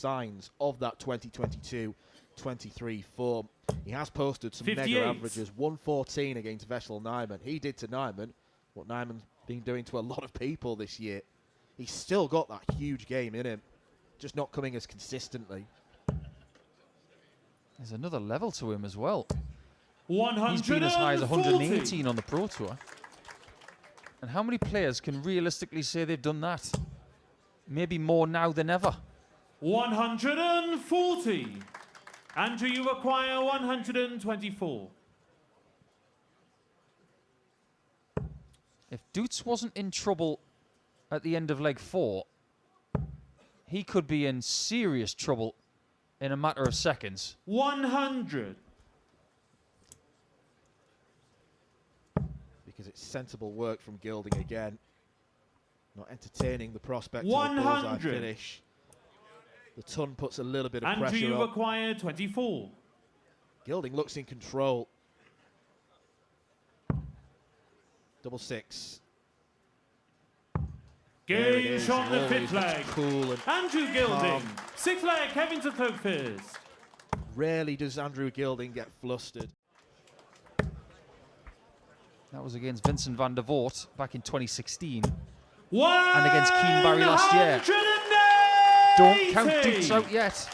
signs of that 2022-23 form. He has posted some 58. mega averages, 114 against Vessel Nyman. He did to Nyman what Nyman's been doing to a lot of people this year. He's still got that huge game in him, just not coming as consistently. There's another level to him as well. 140. He's been as high as 118 on the Pro Tour. And how many players can realistically say they've done that? Maybe more now than ever. 140. Andrew, you require 124. If Doots wasn't in trouble at the end of leg 4, he could be in serious trouble in a matter of seconds. 100. Because it's sensible work from Gilding again. Not entertaining the prospect of a 100. bullseye finish. The ton puts a little bit of Andrew, pressure you on. require 24. Gilding looks in control. Double six. There it Game is. shot the Always fifth leg. cool and Andrew Gilding. calm. Sixth leg, Kevin to throw first. Rarely does Andrew Gilding get flustered. That was against Vincent van der Voort back in 2016. And against Keen Barry last year. Don't count Doots out yet.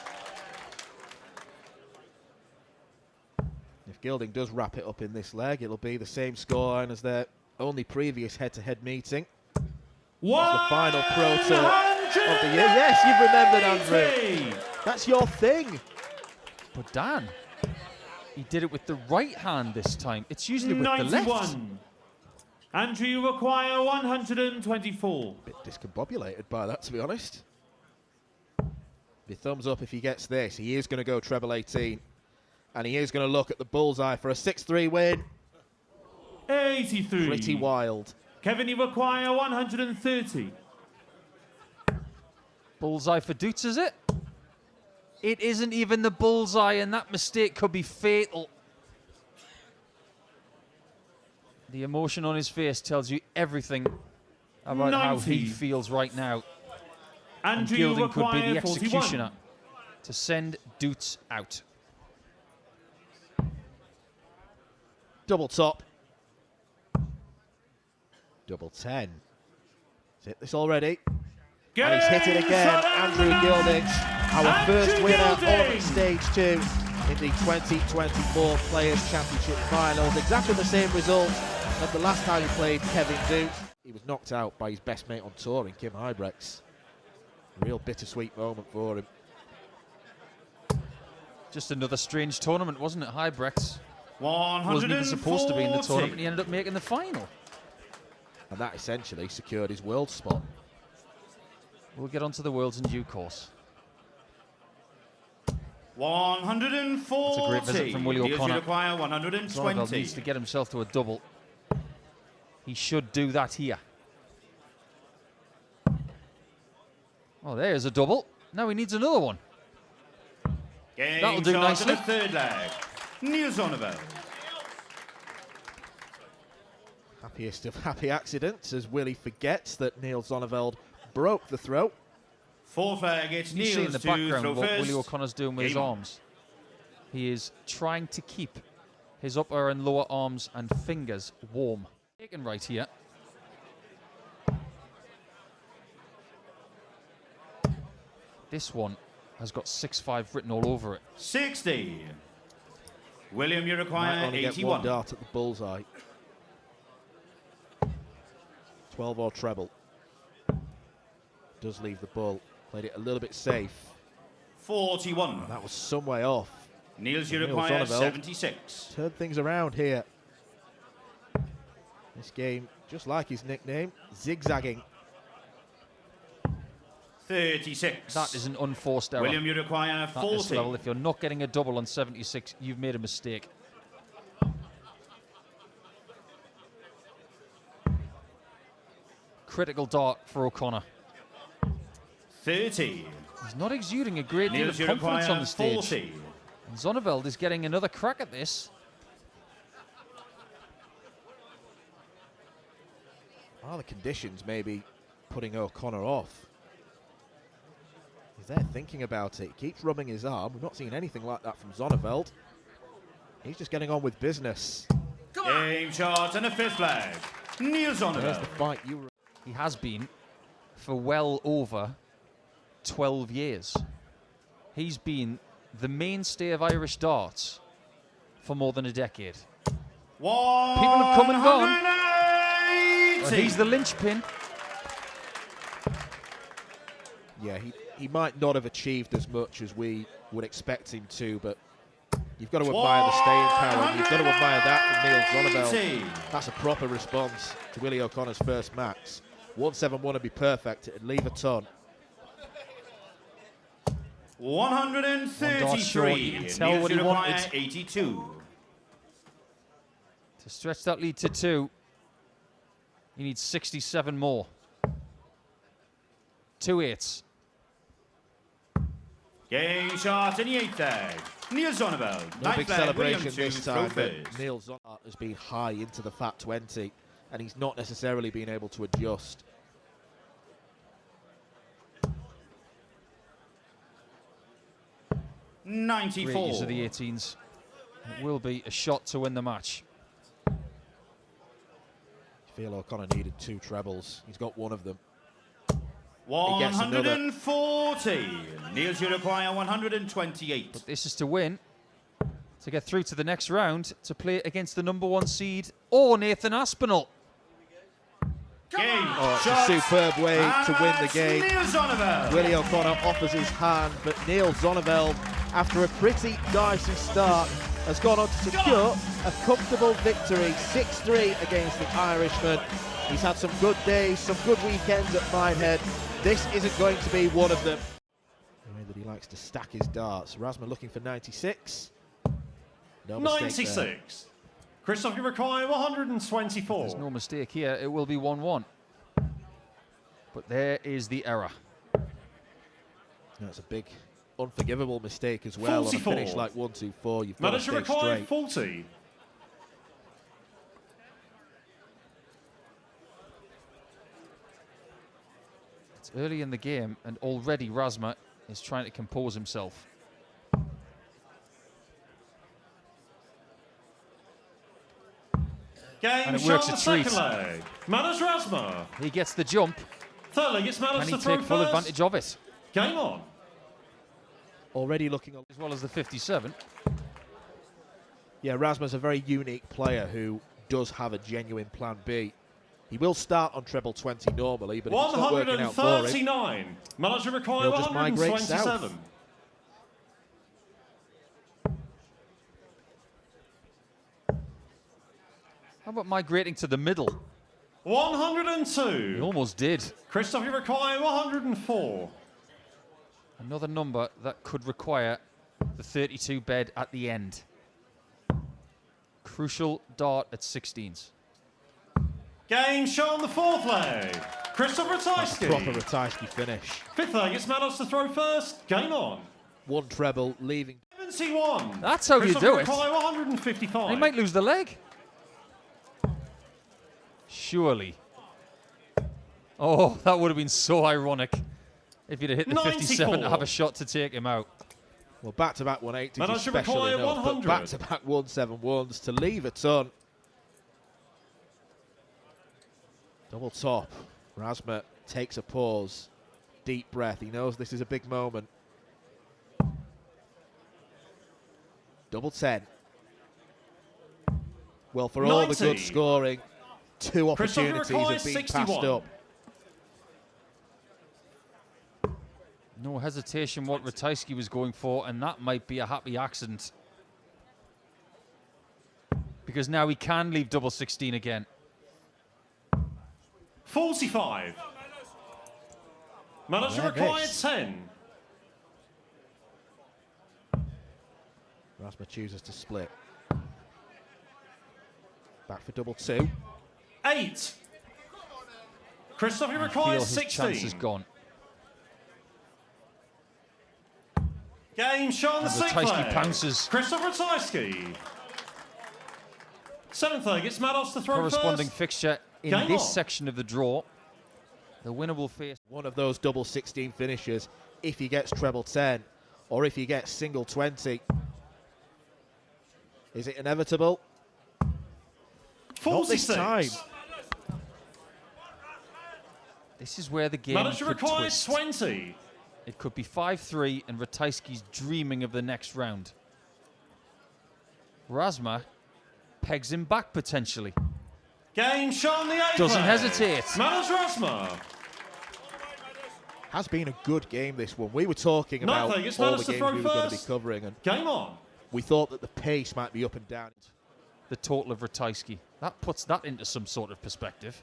If Gilding does wrap it up in this leg, it'll be the same scoreline as their only previous head-to-head meeting. It's the final Pro Tour of the year. Yes, you've remembered, Andrew. That's your thing. But Dan, he did it with the right hand this time. It's usually with 91. the left. Andrew, you require 124. Bit discombobulated by that, to be honest. Be thumbs up if he gets this. He is going to go treble 18. And he is going to look at the bullseye for a 6-3 win. 83. Pretty wild. Kevin, you require 130. Bullseye for Doots, is it? It isn't even the bullseye, and that mistake could be fatal. The emotion on his face tells you everything about 90. how he feels right now. And Andrew, you Gilding could be require the 41. executioner to send Doots out. Double top. Double 10. He's hit this already. And he's hit it again. Andrew Gilding, our first winner of Stage 2 in the 2024 Players Championship Finals. Exactly the same result as the last time he played Kevin Doots. He was knocked out by his best mate on tour in Kim Hybrex. Real bittersweet moment for him. Just another strange tournament, wasn't it? Hybrex 140. wasn't even supposed to be in the tournament. He ended up making the final. And that essentially secured his world spot. We'll get onto the Worlds in due course. 140. It's a great visit from Willie O'Connor. Require Zonneveldt 120. needs to get himself to a double. He should do that here. Oh, there's a double. Now he needs another one. That'll do nicely. The third leg. Niels Zonneveldt. Happiest of happy accidents as Willie forgets that Niels Zonneveldt broke the throw. Fourth leg, it's You see in Niels the to background throw what first. Willie O'Connor's doing with his Game on. arms. He is trying to keep his upper and lower arms and fingers warm. Taken right here. This one has got 6-5 written all over it. 60. William, you Might require only get 81. one dart at the bullseye. 12 or treble. Does leave the bull. Played it a little bit safe. 41. That was some way off. Niels, you Niels require Zonneveldt 76. Turned things around here. This game, just like his nickname, zigzagging. 36. That is an unforced error. William, you require At this 40. level, if you're not getting a double on 76, you've made a mistake. Critical dart for O'Connor. 30. He's not exuding a great deal Niels, of you confidence on require the stage. 40. And Zonneveldt is getting another crack at this. Are the conditions maybe putting O'Connor off? He's there thinking about it. He keeps rubbing his arm. We've not seen anything like that from Zonneveld. He's just getting on with business. Game shot and a fifth flag. Niels There's Zonneveld. the fight you were... He has been for well over 12 years. He's been the mainstay of Irish darts for more than a decade. People have come and gone, but he's the linchpin. Yeah, he might not have achieved as much as we would expect him to, but you've got to admire the staying power, and you've got to admire that from Niels Zonneveld. That's a proper response to Willie O'Connor's first max. 171 would be perfect. It'd leave a ton. 133. You can tell what he wanted. 82. To stretch that lead to 2, he needs 67 more. 2 8s. Game shot in the 8th flag. Niels Zonneveld. No big celebration William this 2, time, throw but first. Niels Zonneveld has been high into the fat 20, and he's not necessarily been able to adjust. Great 94. use of the 18s. It will be a shot to win the match. I feel O'Connor needed 2 trebles. He's got one of them. He gets another. 140. Niels, you require 128. But this is to win, to get through to the next round, to play against the #1 seed or Nathan Aspinall. Game Oh, it's shot. a superb way to win the game. Niels Zonneveld. Willie O'Connor offers his hand, but Niels Zonneveld, after a pretty dicey start, has gone on to secure a comfortable victory, 6-3 against the Irishman. He's had some good days, some good weekends at Minehead. This isn't going to be one of them. The way that he likes to stack his darts. Rasma looking for 96. No mistake 96. there. Christoph, you require 124. There's no mistake here. It will be 1-1. But there is the error. That's a big, unforgivable mistake as well. 44. On a finish like 1-2-4, you've got to Manager stay required straight. 40. It's early in the game, and already Rasma is trying to compose himself. Game And it shot works the a second treat. leg. Manners Rasma. He gets the jump. Third leg, it's Manners Can to he throw take full first. advantage of it? Game on. Already looking... As well as the 57. Yeah, Rasma's a very unique player who does have a genuine plan B. He will start on treble 20 normally, but if it's not working out for him, 139. Manager required he'll just migrate south. 127. How about migrating to the middle? 102. He almost did. Christoph, you require 104. Another number that could require the 32 bed at the end. Crucial dart at 16s. Game shot on the 4th leg. Christoph that's a Ratajski. proper Ratajski finish. 5th leg, it's Manners to throw first. Game on. 1 treble, leaving... 71. That's how you Christoph do it. require 155. He might lose the leg. Surely. Oh, that would have been so ironic if he'd have hit the 57 to 94. have a shot to take him out. Well, back-to-back 180s Manager is special require enough, but 100. back-to-back 171s to leave a ton. Double top. Rasma takes a pause. Deep breath. He knows this is a big moment. Double 10. Well, for all the 90. good scoring, 2 Christoph opportunities requires have been 61. passed up. No hesitation what Ratajski was going for, and that might be a happy accident. Because now he can leave double 16 again. 45. Manager Yeah, required this. 10. Rasma chooses to split. Back for double 2. 8. Christoph, you I feel requires his chance is 16. gone. Game shot on the 6th Ratajski leg. pounces. Christoph Ratajski. 7th leg, it's Mados to throw Corresponding first. fixture in Game this on. section of the draw. The winner will face... One of those double 16 finishers. if he gets treble 10 or if he gets single 20. Is it inevitable? 46. Not this time. This is where the game Manager could requires twist. 20. It could be 5-3 and Ratajski's dreaming of the next round. Razma pegs him back potentially. Game shown the 8th Doesn't leg. hesitate. Manos Razma. Has been a good game, this one. We were talking about Nothing. It's all the Manus to games throw we were going to be first. covering, and Game on. we thought that the pace might be up and down. The total of Ratajski. That puts that into some sort of perspective.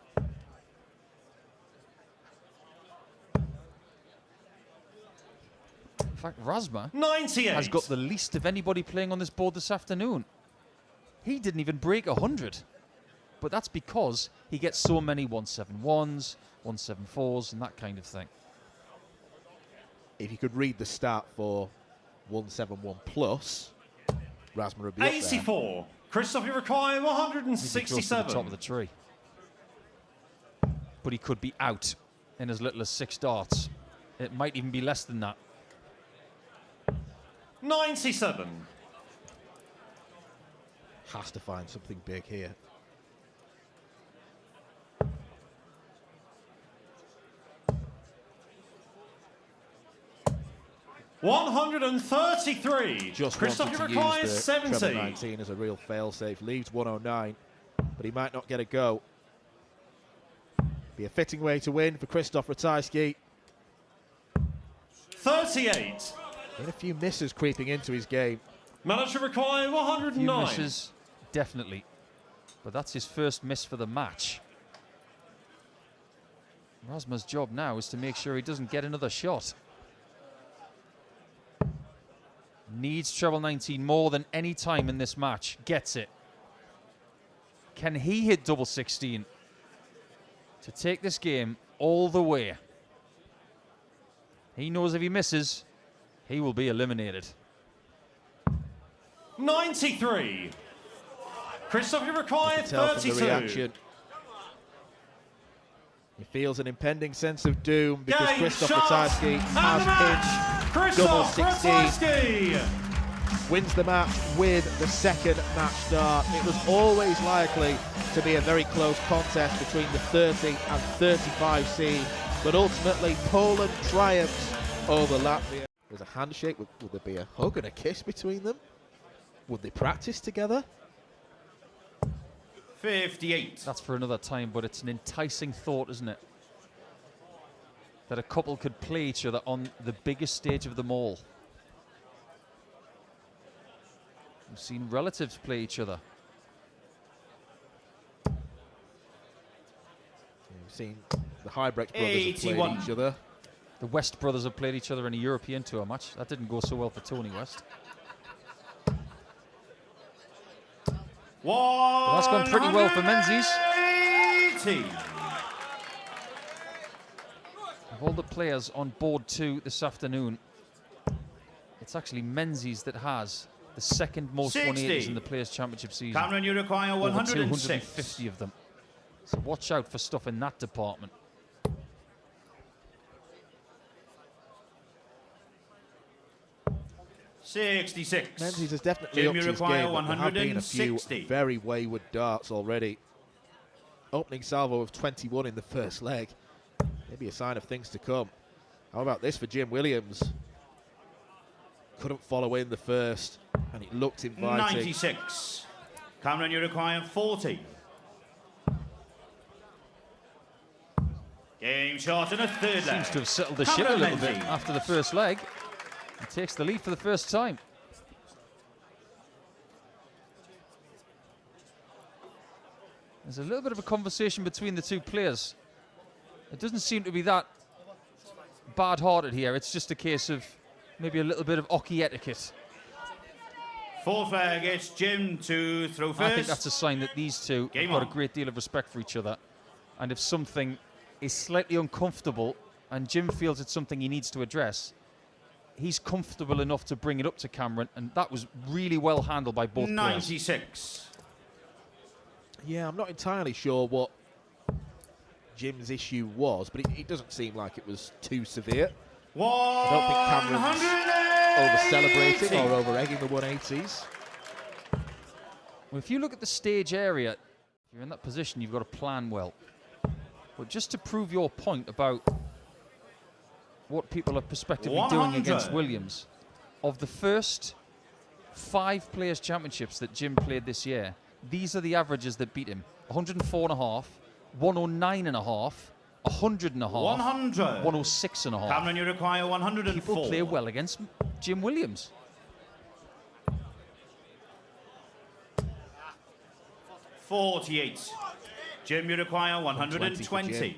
In fact, Razma 98. has got the least of anybody playing on this board this afternoon. He didn't even break 100. But that's because he gets so many 171s, 174s, and that kind of thing. If you could read the start for 171 plus, Razma would be up there. 84. Christoph, you require He'd be close to the 167. top of the tree. But he could be out in as little as 6 darts. It might even be less than that. 97. Has to find something big here. $133. Just Christoph, wanted you to require use the treble 70. 19 as a real fail-safe. Leaves 109, but he might not get a go. Be a fitting way to win for Christoph Ratajski. 38. And a few misses creeping into his game. Manager require Few 109. misses, definitely. But that's his first miss for the match. Razma's job now is to make sure he doesn't get another shot. Needs treble 19 more than any time in this match. Gets it. Can he hit double 16 to take this game all the way? He knows if he misses, he will be eliminated. 93. Christoph, you require You can tell from 32. the reaction. He feels an impending sense of doom because Game Christoph shot Ratajski and has the match. pinched double Christoph 16. Ratajski. Wins the match with the second match start. It was always likely to be a very close contest between the 30 and 35 seed, but ultimately Poland triumphs over Latvia. There's a handshake. Will there be a hug and a kiss between them? Would they practice together? 58. That's for another time, but it's an enticing thought, isn't it? That a couple could play each other on the biggest stage of them all. We've seen relatives play each other. We've seen the Ladbrokes brothers have played 81. each other. The West brothers have played each other in a European Tour match. That didn't go so well for Tony West. Well, That's gone pretty well for Menzies. 80. Of all the players on board 2 this afternoon, it's actually Menzies that has the second most 60. 180s in the Players Championship season. Cameron, you require Over 106. 250 of them. So watch out for stuff in that department. $66. Menzies has definitely Jim, upped you his require game, but there have been a few 160. very wayward darts already. Opening salvo of 21 in the first leg. Maybe a sign of things to come. How about this for Jim Williams? Couldn't follow in the first, and it looked inviting. 96. Cameron, you require 40. Game shot in a third leg. Seems to have settled the ship a Cameron little bit Menzies. after the first leg. He takes the lead for the first time. There's a little bit of a conversation between the two players. It doesn't seem to be that bad-hearted here. It's just a case of maybe a little bit of hockey etiquette. Fourth leg, it's Jim to throw first. I think that's a sign that these two Game have got on. a great deal of respect for each other. And if something is slightly uncomfortable and Jim feels it's something he needs to address, he's comfortable enough to bring it up to Cameron, and that was really well handled by both players. 96. Yeah, I'm not entirely sure what Jim's issue was, but it doesn't seem like it was too severe. I don't think Cameron's over-celebrating or over-egging the 180s. Well, if you look at the stage area, if you're in that position, you've got to plan well. But just to prove your point about what people are prospectively doing against Williams, of the first 5 Players Championships that Jim played this year, these are the averages that beat him. 104.5, 109.5, 100.5, 100. 106.5. Cameron, you require 104. People play well against Jim Williams. $48. Jim, you require 120. And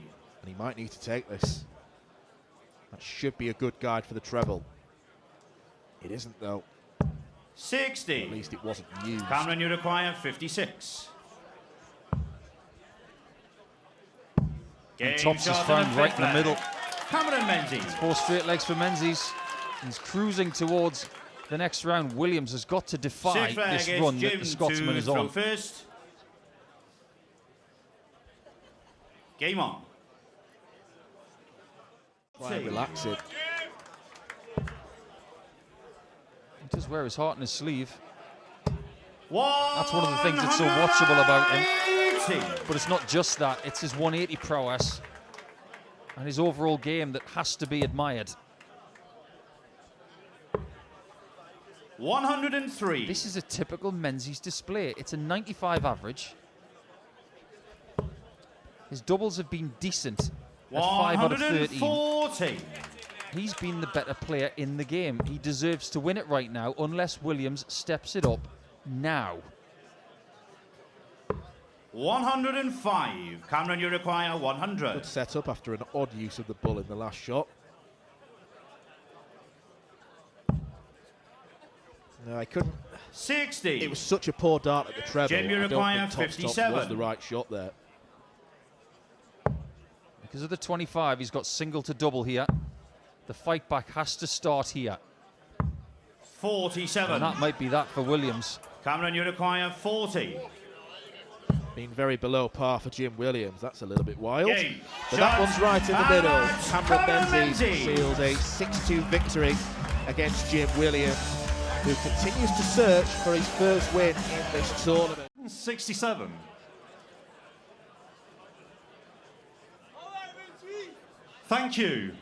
he might need to take this. That should be a good guide for the treble. It isn't, though. 60. At least it wasn't used. Cameron, you require 56. And Tops is found right in the middle. Cameron Menzies. 4 straight legs for Menzies. He's cruising towards the next round. Williams has got to defy this run that the Scotsman is on. First. Game on. Quite relaxing. He does wear his heart on his sleeve. 180. That's one of the things that's so watchable about him. But it's not just that, it's his 180 prowess and his overall game that has to be admired. 103. This is a typical Menzies display. It's a 95 average. His doubles have been decent at 5 out of 13. He's been the better player in the game. He deserves to win it right now, unless Williams steps it up now. 105. Cameron, you require 100. Good setup after an odd use of the bull in the last shot. No, I couldn't. 60. It was such a poor dart at the treble. Jim, you I don't require think Tops 57. was the right shot there. Because of the 25, he's got single to double here. The fight back has to start here. 47. And that might be that for Williams. Cameron, you require 40. Been very below par for Jim Williams. That's a little bit wild. Game. But that one's right in the middle. Cameron Cameron Menzies Menzies seals a 6-2 victory against Jim Williams, who continues to search for his first win in this tournament. 67. Thank you.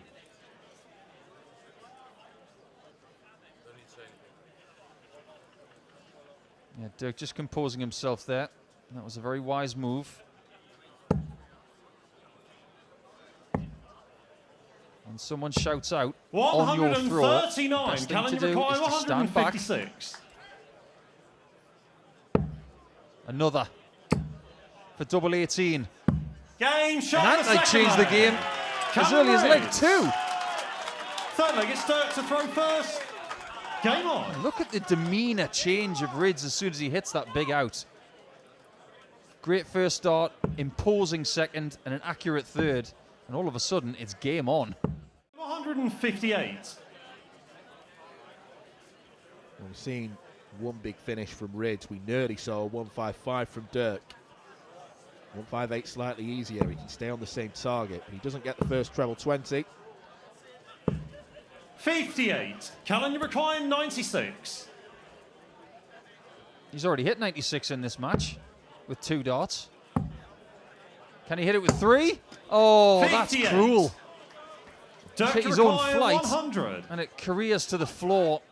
Yeah, Dirk just composing himself there. That was a very wise move. And someone shouts out on your throw. 139. Best thing Can to you do require is to stand back. 156? Another for double 18. Game shot. And that might change the game as early as leg 2. Third leg, it's Dirk to throw first. Game on. Look at the demeanour change of Rids as soon as he hits that big out. Great first start, imposing second, and an accurate third. And all of a sudden, it's game on. 158. We've seen one big finish from Rids. We nearly saw a 155 from Dirk. 158 slightly easier. He can stay on the same target. But he doesn't get the first treble 20. 58. Callan, you require 96. He's already hit 96 in this match with 2 darts. Can he hit it with 3? Oh, 58. that's cruel. Dirk Hit his own require flight 100. and it careers to the floor,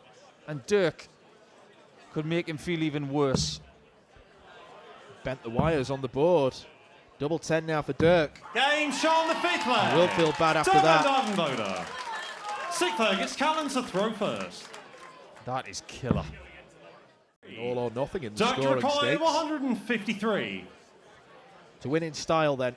and Dirk could make him feel even worse. Bent the wires on the board. Double 10 now for Dirk. Game shot on the 5th leg. Will feel bad after that. Downvoter. 6th leg, it's Callan to throw first. That is killer. All or nothing in the Dirk scoring require stakes. 153. To win in style then.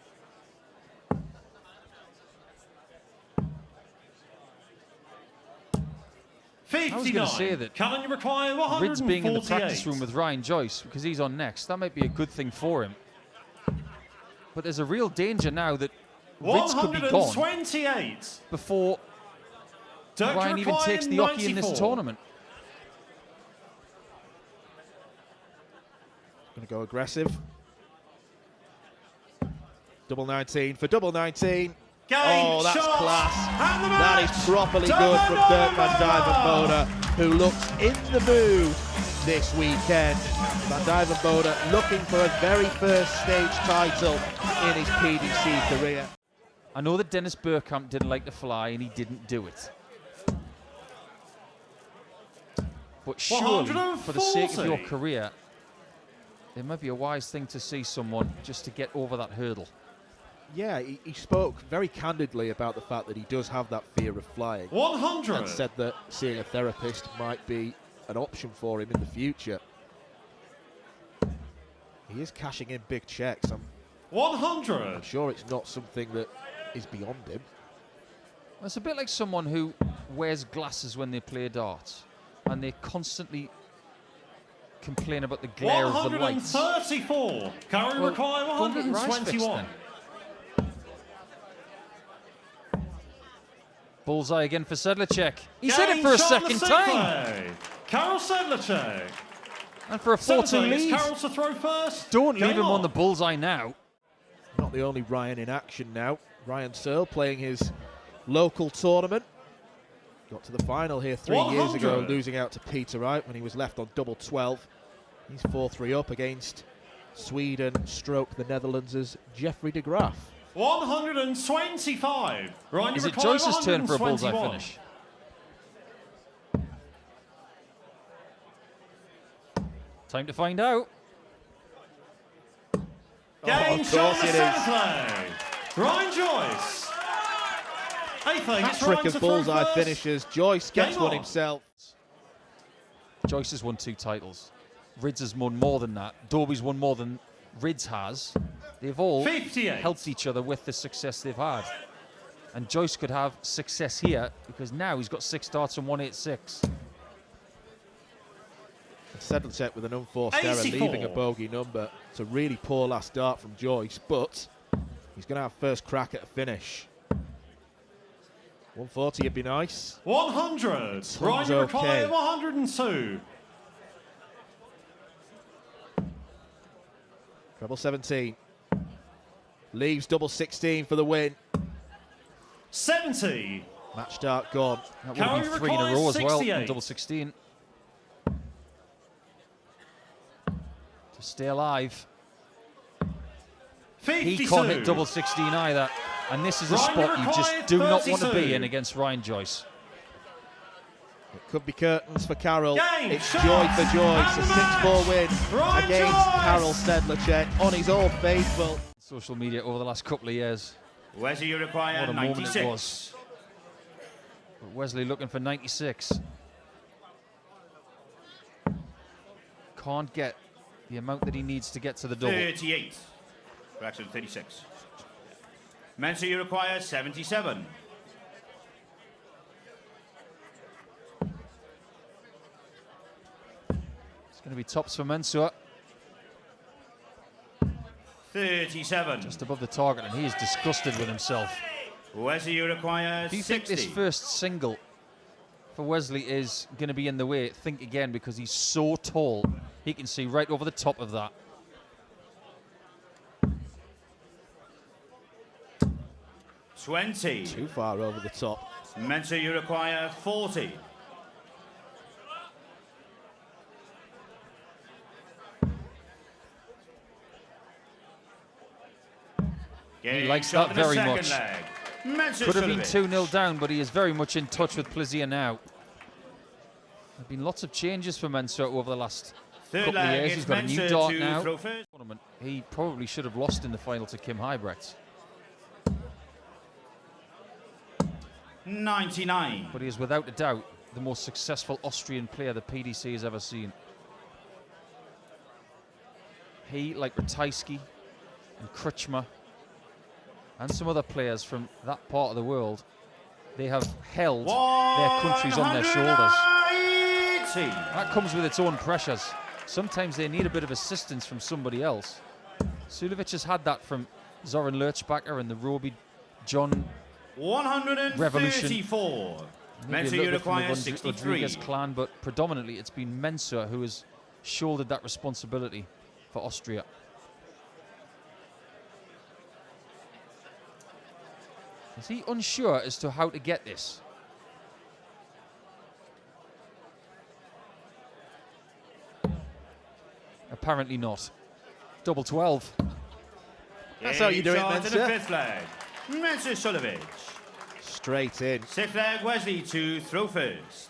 I was going to say that Callan, you require 148. Rids being in the practice room with Ryan Joyce, because he's on next, that might be a good thing for him. But there's a real danger now that Rids could be gone 128. before Dirk Ryan even require takes the hockey in this 94. tournament. Going to go aggressive. Double 19 for double 19. Oh, that's shots, class. and the That match. is properly Dirk good from Dirk van Van Dijvenbode, who looks in the mood this weekend. Van Dijvenbode looking for a very first stage title in his PDC career. I know that Dennis Bergkamp didn't like to fly and he didn't do it. But surely, for the sake of your career, it might be a wise thing to see someone just to get over that hurdle. Yeah, he spoke very candidly about the fact that he does have that fear of flying. 100. And said that seeing a therapist might be an option for him in the future. He is cashing in big checks. I'm 100. sure it's not something that is beyond him. It's a bit like someone who wears glasses when they play darts and they constantly complain about the glare of the lights. 134. Curry require go and get your eyes fixed 121. then. Bullseye again for Sedlacek. He's hit it for a second time. Karol Sedlacek. And for a 4-2 lead. Karol to throw first. Don't leave him on the bullseye now. Not the only Ryan in action now. Ryan Searle playing his local tournament. Got to the final here 3 years ago, losing out to Peter Wright when he was left on double 12. He's 4-3 up against Sweden, the Netherlands' Jeffrey de Graaf. 125. Ryan, is it Joyce's turn for a bullseye finish? Time to find out. Game of course it is. Ryan Joyce. That trick of bullseye finishes. Joyce gets one himself. Joyce has won 2 titles. Rids has won more than that. Dobie's won more than Rids has. They've all 58. helped each other with the success they've had. And Joyce could have success here because now he's got 6 darts and 186. Sedlacek with an unforced 84. error, leaving a bogey number. It's a really poor last dart from Joyce, but he's going to have first crack at a finish. 140 would be nice. 100. Ryan require 102. Treble 17. Leaves double 16 for the win. 70. Match start gone. That would have been 3 in a row as well in double 16. To stay alive. 52. He can't hit double 16 either. And this is a spot you just do not want to be in against Ryan Joyce. It could be curtains for Karol. It's shot, joy for Joyce. A 6-4 win Ryan against Joyce. Karol Sedlacek on his old faithful. Social media over the last couple of years. Wesley, you require What a moment 96. it was. But Wesley looking for 96. Can't get the amount that he needs to get to the double. 38. Correction, 36. Mensah, you require 77. It's going to be tops for Mensah. 37. Just above the target, and he is disgusted with himself. Wesley, you require 60. Do you think this first single for Wesley is going to be in the way? Think again, because he's so tall. He can see right over the top of that. 20. Too far over the top. Mensah, you require 40. He likes that very much. Mensah Could have been Suljovic. 2-0 down, but he is very much in touch with Plizier now. There have been lots of changes for Mensah over the last couple of years. He's got a new dart now. Tournament. He probably should have lost in the final to Kim Huybrechts. 99. But he is without a doubt the most successful Austrian player the PDC has ever seen. He, like Ratajski and Kruchma and some other players from that part of the world, they have held their countries on their shoulders. That comes with its own pressures. Sometimes they need a bit of assistance from somebody else. Suljovic has had that from Zoran Lerchbacher and the Roby John 134. maybe Mensah, a you little bit from the require 63. Rodriguez clan, but predominantly it's been Mensah who has shouldered that responsibility for Austria. Is he unsure as to how to get this? Apparently not. Double 12. That's how you do it, Shot to the Mensah. fifth flag. Mensah Sulovic. Straight in. Sixth flag, Wesley to throw first.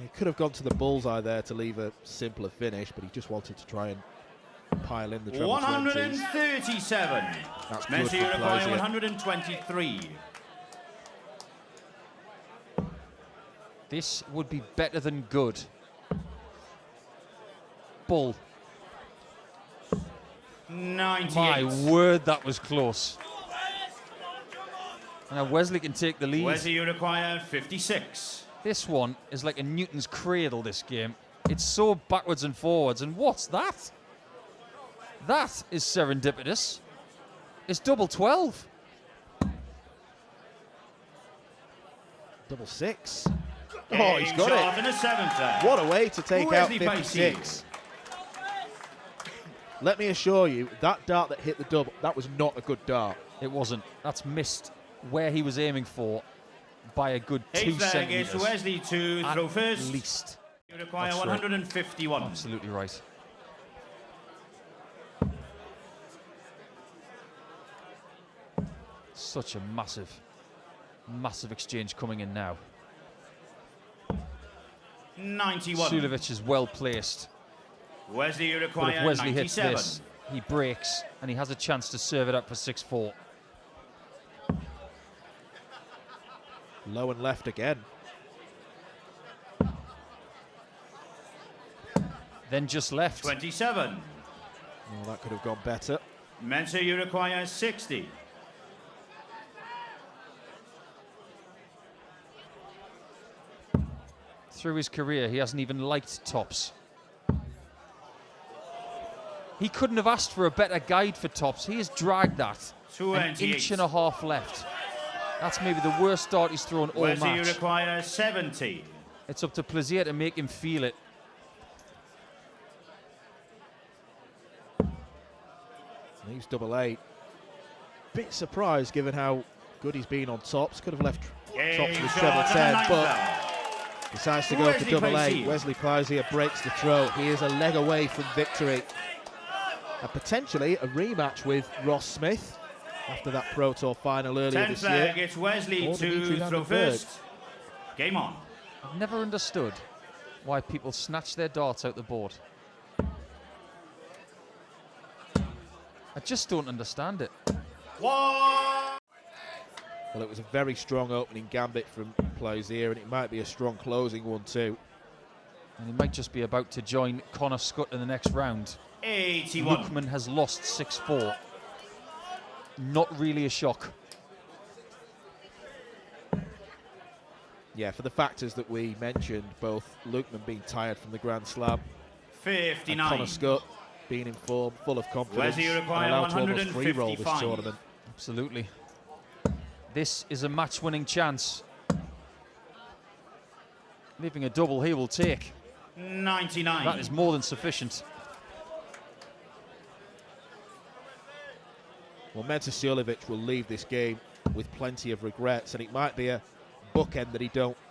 He could have gone to the bullseye there to leave a simpler finish, but he just wanted to try and pile in the treble 20s. 137. That's good Mensah for Uruguay Plaisir. 123. This would be better than good. Bull. 98. My word, that was close. Now Wesley can take the lead. Wesley Uruguay 56. This one is like a Newton's cradle, this game. It's so backwards and forwards. And what's that? That is serendipitous. It's double 12. Double 6. Oh, he's got it. In the seventh flag. What a way to take out Wesley 56. Let me assure you, that dart that hit the double, that was not a good dart. It wasn't. That's missed where he was aiming for by a good 2 Eighth flag centimetres. is Wesley to throw At first. least. Uruguay That's right. 151. Absolutely right. Such a massive, massive exchange coming in now. 91. Sulovic is well placed. Wesley But Uruguay if Wesley hits 97. this, he breaks and he has a chance to serve it up for 6-4. Low and left again. Then just left. 27. Well, that could have gone better. Mensah Uruguay 60. Through his career, he hasn't even liked tops. He couldn't have asked for a better guide for tops. He has dragged that an 28. inch and a half left. That's maybe the worst start he's thrown all Wesley match. Uruguay 70. It's up to Plaisir to make him feel it. Leaves double 8. Bit surprised given how good he's been on tops. Could have left tops with treble 10, but decides to go for double 8. Wesley Plaisir breaks the throw. He is a leg away from victory. And potentially a rematch with Ross Smith after that Pro Tour final earlier 10th this year. flag, it's Wesley Or Dimitri to van throw den Berg. first. Game on. I've never understood why people snatch their darts out the board. I just don't understand it. One. Well, it was a very strong opening gambit from Plaisir, and it might be a strong closing one too. And he might just be about to join Connor Scott in the next round. 81. Lookman has lost 6-4. Not really a shock. Yeah, for the factors that we mentioned, both Lookman being tired from the Grand Slam, and 59. Connor Scott being in form, full of confidence, Wesley and Uruguay allowed to almost free roll this 155. tournament. Absolutely. This is a match-winning chance. Leaving a double he will take. 99. That is more than sufficient. Well, Mensah Sulovic will leave this game with plenty of regrets, and it might be a bookend that he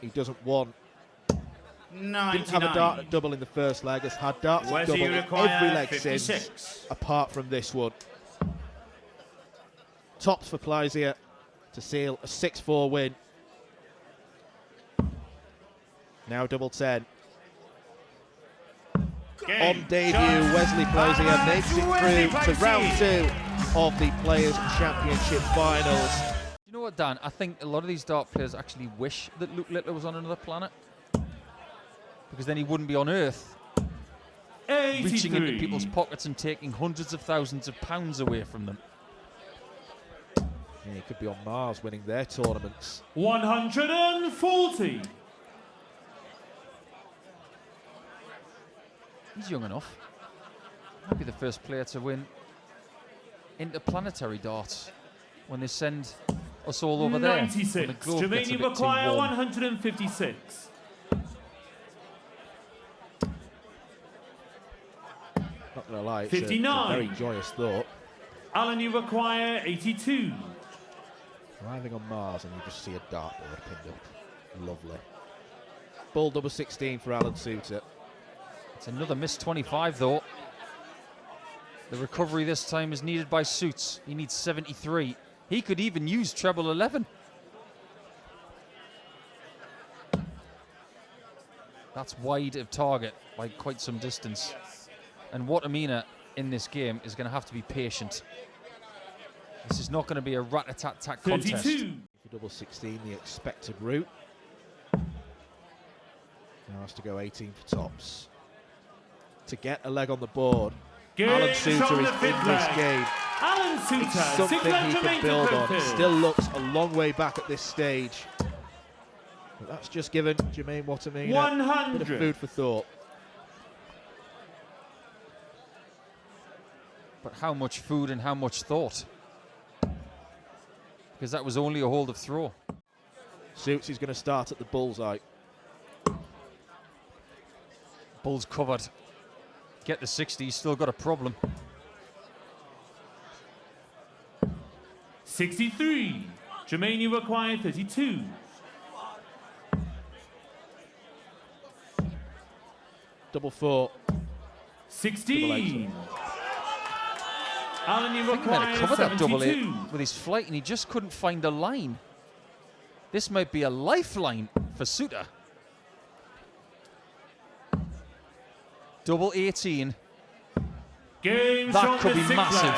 doesn't want. 99. Didn't have a dart at double in the first leg, has had darts at Wesley double in Uruguay every leg 56. since, apart from this one. Tops for Plaisir to seal a 6-4 win. Now double 10. Game. On debut, Shot. Wesley Plaisir makes it Wesley through to round 2 of the Players Championship Finals. You know what, Dan? I think a lot of these dart players actually wish that Luke Littler was on another planet, because then he wouldn't be on Earth, 83. reaching into people's pockets and taking hundreds of thousands of pounds away from them. Yeah, he could be on Mars winning their tournaments. 140. He's young enough. Might be the first player to win interplanetary darts when they send us all over there. when the 96. globe gets a Jermaine bit too Maguire, warm. 156. Not Not going to lie, it's 59. a very joyous thought. Alan, you require 82. Arriving on Mars and you just see a dartboard pinned up. Lovely. Ball double 16 for Alan Suter. It's another missed 25 though. The recovery this time is needed by Suits. He needs 73. He could even use treble 11. That's wide of target by quite some distance. And Watamina in this game is going to have to be patient. This is not going to be a rat-a-tat-tat contest. 32. For double 16, the expected route. Now has to go 18 for tops. To get a leg on the board, Alan Suter is in this game. Alan Suter, It's something he can build on. It still looks a long way back at this stage. But that's just given Jermaine Watamina a bit of food for thought. But how much food and how much thought? Because that was only a hold of throw. Suits is going to start at the bullseye. Bull's covered. Get the 60, he's still got a problem. 63. Jermaine, you require 32. Double 4. 16. Alan, you I think he might have require covered that double 72. 8 with his flight and he just couldn't find a line. This might be a lifeline for Suter. Double 18. Game That could be six massive. leg.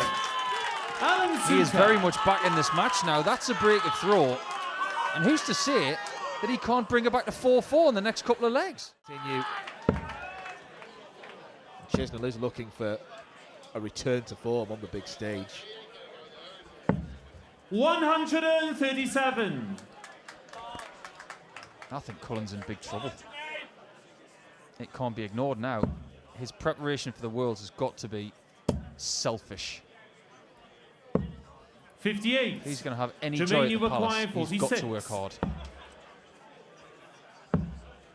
Alan Suter. He is very much back in this match now. That's a break of throw. And who's to say that he can't bring it back to 4-4 in the next couple of legs? Continue. Chisnell is looking for a return to form on the big stage. 137. I think Cullen's in big trouble. It can't be ignored now. His preparation for the Worlds has got to be selfish. 58. If he's going to have any Jermaine, joy at you the Palace, require he's got 46. to work hard.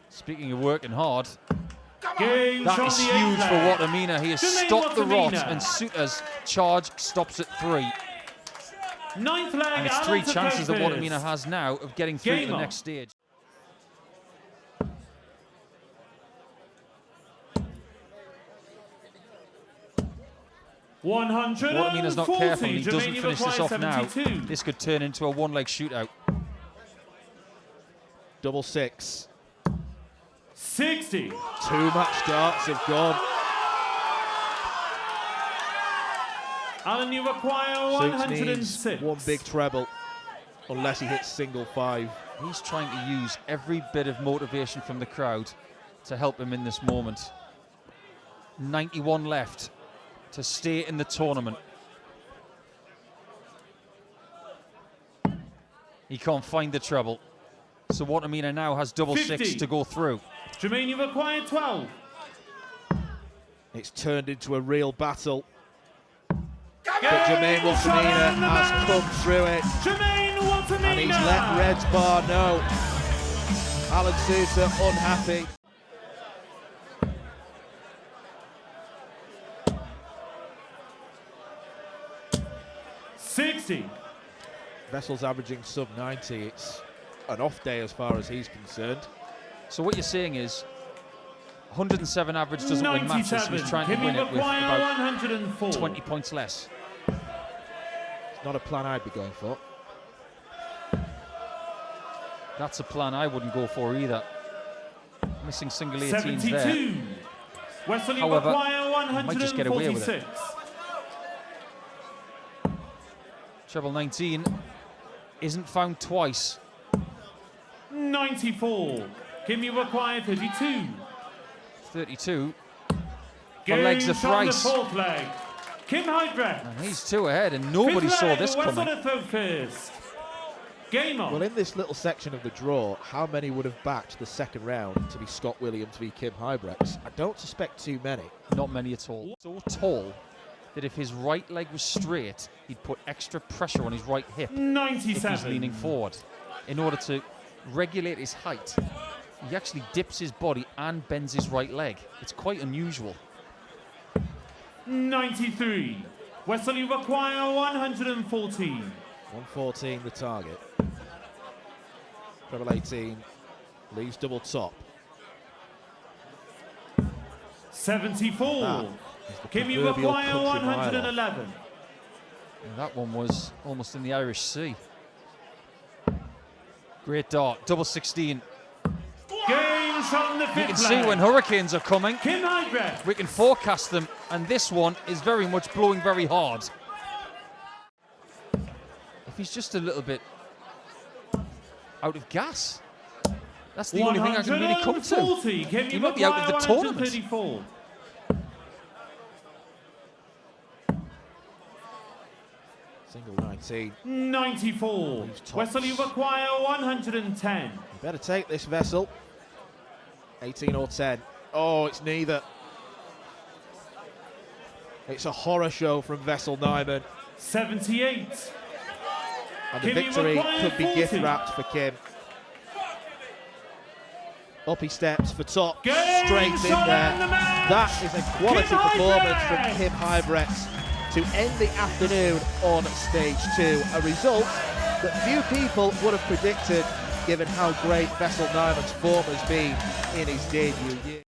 Speaking of working hard, Games that on is the huge eighth for leg. Watamina. He has Jermaine stopped the rot, Watamina. and Suter's charge stops at 3. Ninth leg. And it's Alan 3 to chances that Papers. Watamina has now of getting through to Game the on. next stage. Watamina's not careful and he doesn't finish this off now. This could turn into a one-leg shootout. Double 6. 60. 2 match darts have gone. Alan, you require Suits needs 106. one big treble, unless he hits single 5. He's trying to use every bit of motivation from the crowd to help him in this moment. 91 left to stay in the tournament. He can't find the treble. So Watamina now has double 6 50. to go through. Jermaine, you require 12. It's turned into a real battle. But Jermaine Watamina has come through it. Jermaine Watamina. And he's let Red's bar know. Alan Suter unhappy. Vessel's averaging sub 90. It's an off day as far as he's concerned. So what you're saying is 107 average doesn't win matches, so he's trying to win it with about 104. 20 points less. It's not a plan I'd be going for. That's a plan I wouldn't go for either. Missing single 18s 72. there. Wesley However, require he might just get away with it. 146. Treble 19 isn't found twice. 94. Kim, you require 32. 32 for Game legs of shot on the thrice. fourth leg. Kim Heidrecht. And he's 2 ahead, and nobody Fifth saw leg, this West coming. on the third first. Game on. Well, in this little section of the draw, how many would have backed the second round to be Scott Williams v Kim Heidrecht? I don't suspect too many. Not many at all. So tall that if his right leg was straight, he'd put extra pressure on his right hip if 97. he's leaning forward. In order to regulate his height, he actually dips his body and bends his right leg. It's quite unusual. 93. Wessel, you require 114. 114 the target. Treble 18 leaves double top. 74. Kim, you proverbial require country mile off. 111. And that one was almost in the Irish Sea. Great dart, double 16. Games from the fifth You can see when hurricanes are coming. Kim Hybrecht. We can forecast them, and this one is very much blowing very hard. If he's just a little bit out of gas, that's the only thing I can really come to. 140. Kim, He you might be out of the require tournament. 134. Single 19. 94. Wessel, you require 110. You better take this, Vessel. 18 or 10. Oh, it's neither. It's a horror show from Vessel Nyman. 78. And the Kim, you victory require could be 40. gift wrapped for Kim. Up he steps for top, Game straight in shot there. and the match. That is a quality Kim performance from Hybrecht. Kim Hybrecht to end the afternoon on stage 2. A result that few people would have predicted given how great Vessel Nyman's form has been in his debut year.